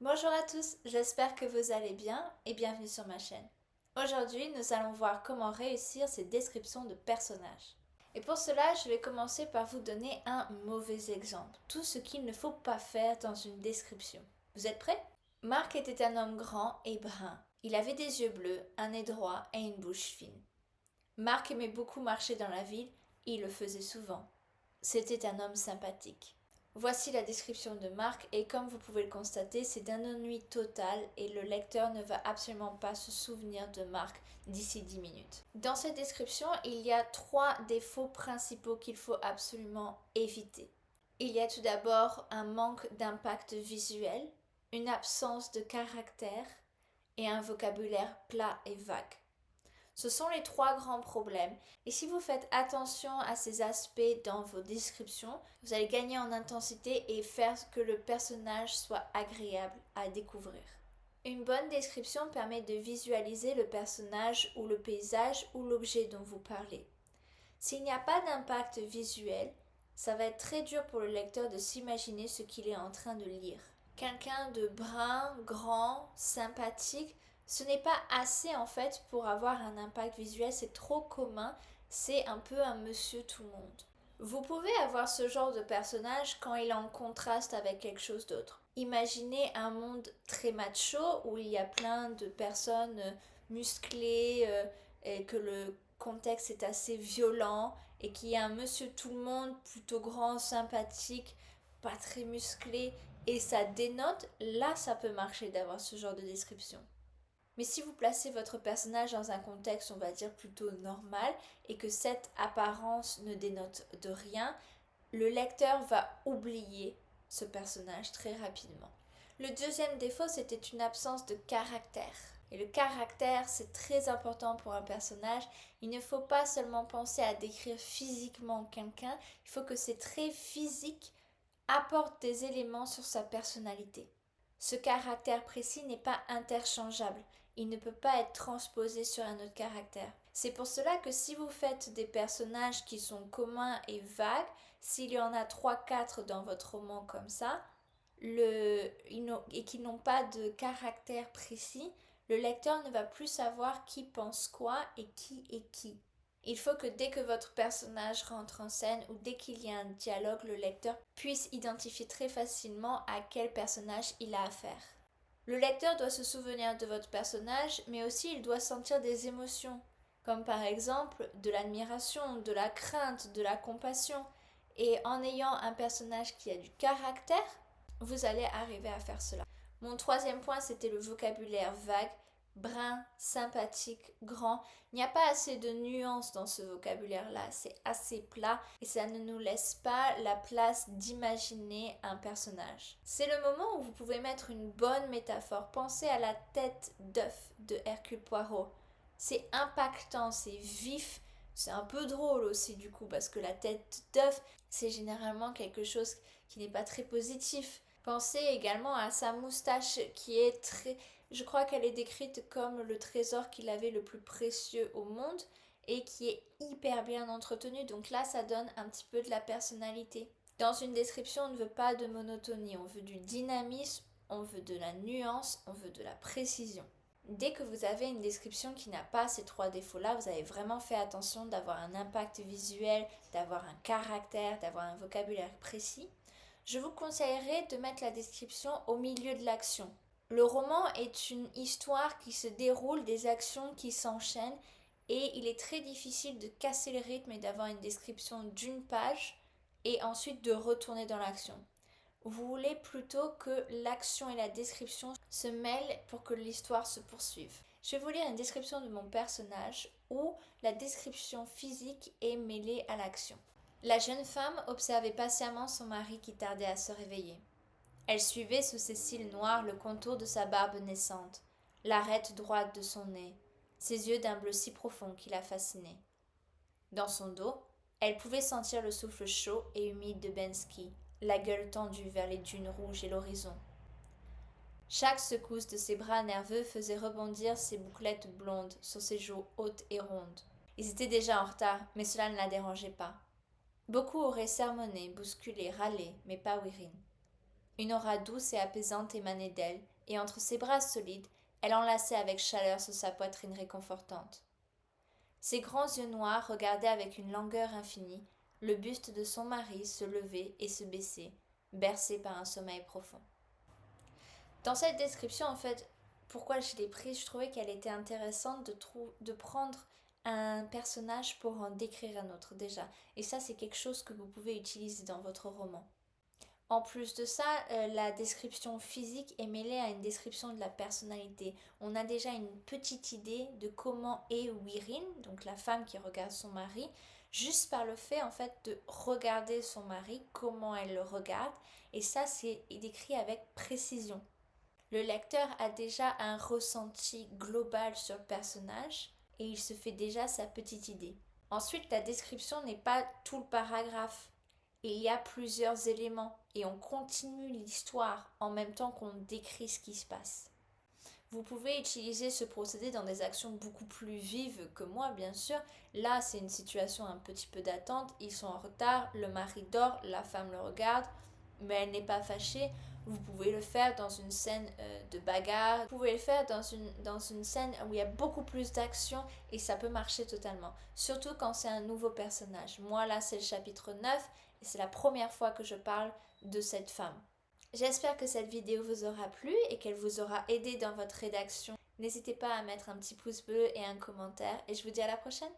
Bonjour à tous, j'espère que vous allez bien et bienvenue sur ma chaîne. Aujourd'hui, nous allons voir comment réussir ces descriptions de personnages. Et pour cela, je vais commencer par vous donner un mauvais exemple, tout ce qu'il ne faut pas faire dans une description. Vous êtes prêts? Marc était un homme grand et brun. Il avait des yeux bleus, un nez droit et une bouche fine. Marc aimait beaucoup marcher dans la ville et il le faisait souvent. C'était un homme sympathique. Voici la description de Marc et comme vous pouvez le constater, c'est d'un ennui total et le lecteur ne va absolument pas se souvenir de Marc d'ici 10 minutes. Dans cette description, il y a 3 défauts principaux qu'il faut absolument éviter. Il y a tout d'abord un manque d'impact visuel, une absence de caractère et un vocabulaire plat et vague. Ce sont les 3 grands problèmes. Et si vous faites attention à ces aspects dans vos descriptions, vous allez gagner en intensité et faire que le personnage soit agréable à découvrir. Une bonne description permet de visualiser le personnage ou le paysage ou l'objet dont vous parlez. S'il n'y a pas d'impact visuel, ça va être très dur pour le lecteur de s'imaginer ce qu'il est en train de lire. Quelqu'un de brun, grand, sympathique, ce n'est pas assez en fait pour avoir un impact visuel, c'est trop commun, c'est un peu un monsieur tout le monde. Vous pouvez avoir ce genre de personnage quand il est en contraste avec quelque chose d'autre. Imaginez un monde très macho où il y a plein de personnes musclées et que le contexte est assez violent et qu'il y a un monsieur tout le monde plutôt grand, sympathique, pas très musclé et ça dénote, là ça peut marcher d'avoir ce genre de description. Mais si vous placez votre personnage dans un contexte, on va dire, plutôt normal, et que cette apparence ne dénote de rien, le lecteur va oublier ce personnage très rapidement. Le deuxième défaut, c'était une absence de caractère. Et le caractère, c'est très important pour un personnage. Il ne faut pas seulement penser à décrire physiquement quelqu'un, il faut que ces traits physiques apportent des éléments sur sa personnalité. Ce caractère précis n'est pas interchangeable. Il ne peut pas être transposé sur un autre caractère. C'est pour cela que si vous faites des personnages qui sont communs et vagues, s'il y en a 3-4 dans votre roman comme ça, et qui n'ont pas de caractère précis, le lecteur ne va plus savoir qui pense quoi et qui est qui. Il faut que dès que votre personnage rentre en scène ou dès qu'il y a un dialogue, le lecteur puisse identifier très facilement à quel personnage il a affaire. Le lecteur doit se souvenir de votre personnage, mais aussi il doit sentir des émotions, comme par exemple de l'admiration, de la crainte, de la compassion. Et en ayant un personnage qui a du caractère, vous allez arriver à faire cela. Mon troisième point, c'était le vocabulaire vague, brun, sympathique, grand. Il n'y a pas assez de nuances dans ce vocabulaire-là, c'est assez plat et ça ne nous laisse pas la place d'imaginer un personnage. C'est le moment où vous pouvez mettre une bonne métaphore. Pensez à la tête d'œuf de Hercule Poirot. C'est impactant, c'est vif, c'est un peu drôle aussi du coup parce que la tête d'œuf, c'est généralement quelque chose qui n'est pas très positif. Pensez également à sa moustache qui est très... Je crois qu'elle est décrite comme le trésor qu'il avait le plus précieux au monde et qui est hyper bien entretenu. Donc là, ça donne un petit peu de la personnalité. Dans une description, on ne veut pas de monotonie, on veut du dynamisme, on veut de la nuance, on veut de la précision. Dès que vous avez une description qui n'a pas ces 3 défauts-là, vous avez vraiment fait attention d'avoir un impact visuel, d'avoir un caractère, d'avoir un vocabulaire précis. Je vous conseillerais de mettre la description au milieu de l'action. Le roman est une histoire qui se déroule, des actions qui s'enchaînent et il est très difficile de casser le rythme et d'avoir une description d'une page et ensuite de retourner dans l'action. Vous voulez plutôt que l'action et la description se mêlent pour que l'histoire se poursuive. Je vais vous lire une description de mon personnage où la description physique est mêlée à l'action. La jeune femme observait patiemment son mari qui tardait à se réveiller. Elle suivait sous ses cils noirs le contour de sa barbe naissante, l'arête droite de son nez, ses yeux d'un bleu si profond qui la fascinait. Dans son dos, elle pouvait sentir le souffle chaud et humide de Bensky, la gueule tendue vers les dunes rouges et l'horizon. Chaque secousse de ses bras nerveux faisait rebondir ses bouclettes blondes sur ses joues hautes et rondes. Ils étaient déjà en retard, mais cela ne la dérangeait pas. Beaucoup auraient sermonné, bousculé, râlé, mais pas Wirin. Une aura douce et apaisante émanait d'elle, et entre ses bras solides, elle enlaçait avec chaleur sur sa poitrine réconfortante. Ses grands yeux noirs regardaient avec une langueur infinie le buste de son mari se lever et se baisser, bercé par un sommeil profond. Dans cette description, en fait, pourquoi je l'ai prise, je trouvais qu'elle était intéressante de prendre un personnage pour en décrire un autre déjà. Et ça, c'est quelque chose que vous pouvez utiliser dans votre roman. En plus de ça, la description physique est mêlée à une description de la personnalité. On a déjà une petite idée de comment est Wirin, donc la femme qui regarde son mari, juste par le fait en fait de regarder son mari, comment elle le regarde, et ça c'est décrit avec précision. Le lecteur a déjà un ressenti global sur le personnage et il se fait déjà sa petite idée. Ensuite, la description n'est pas tout le paragraphe. Il y a plusieurs éléments et on continue l'histoire en même temps qu'on décrit ce qui se passe. Vous pouvez utiliser ce procédé dans des actions beaucoup plus vives que moi, bien sûr. Là, c'est une situation un petit peu d'attente. Ils sont en retard, le mari dort, la femme le regarde, mais elle n'est pas fâchée. Vous pouvez le faire dans une scène de bagarre. Vous pouvez le faire dans une scène où il y a beaucoup plus d'action et ça peut marcher totalement. Surtout quand c'est un nouveau personnage. Moi, là, c'est le chapitre 9 et c'est la première fois que je parle de cette femme. J'espère que cette vidéo vous aura plu et qu'elle vous aura aidé dans votre rédaction. N'hésitez pas à mettre un petit pouce bleu et un commentaire et je vous dis à la prochaine.